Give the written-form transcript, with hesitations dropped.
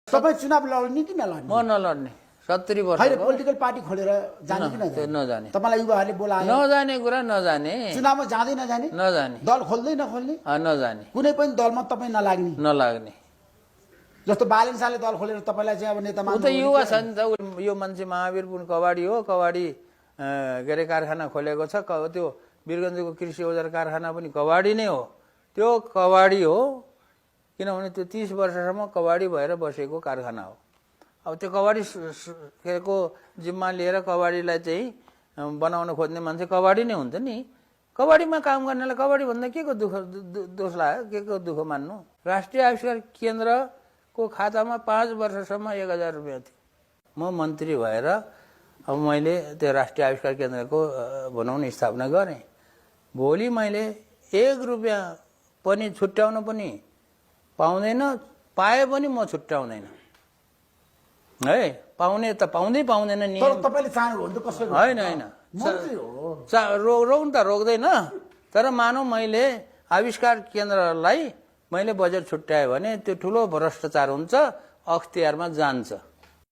तपाईँ चुनाव लड्ने कि नलड्ने? म नलड्ने 70 वर्ष होइन पोलिटिकल पार्टी खोलेर जाने कि नजाने? नजाने तपाईँलाई युवाहरूले बोलायो नजाने कुरा नजाने चुनावमा जाँदै नजाने नजाने दल खोल्दै नखोल्ने नजाने कुनै पनि दलमा तपाईँ नलाग्ने नलाग्ने जस्तो बालेन शाहले दल खोलेर तपाईँलाई चाहिँ अब नेता ऊ मान्नु त युवा छ नि त यो मान्छे महावीर पुन कबाडी हो कबाडी के अरे कारखाना खोलेको छ त्यो वीरगञ्जको कृषि औजार कारखाना पनि कबाडी नै हो त्यो कबाडी हो किनभने त्यो 30 वर्षसम्म कबाडी भएर बसेको कारखाना हो अब त्यो कबाडी को जिम्मा लिएर कबाडीलाई चाहिँ बनाउन खोज्ने मान्छे कबाडी नै हुन्छ नि कबाडीमा काम गर्नेलाई कबाडी भन्दा के को दोष लाग्यो के को दुःख मान्नु राष्ट्रिय आविष्कार केन्द्रको खातामा 5 वर्षसम्म 1000 रुपियाँ थियो म मन्त्री भएर अब मैले त्यो राष्ट्रिय आविष्कार केन्द्रको भनौँ न स्थापना गरेँ भोलि मैले 1 रुपियाँ पनि छुट्याउन पनि पाउँदैन पाए पनि म छुट्याउँदैन है पाउने त पाउँदैन नि तर तपाईँले चाहनुहुन्छ कसरी होइन होइन मन्त्री हो रोक्नु त रोक्दैन तर मानौ मैले आविष्कार केन्द्रलाई मैले बजेट छुट्याएँ भने त्यो ठुलो भ्रष्टाचार हुन्छ अख्तियारमा जान्छ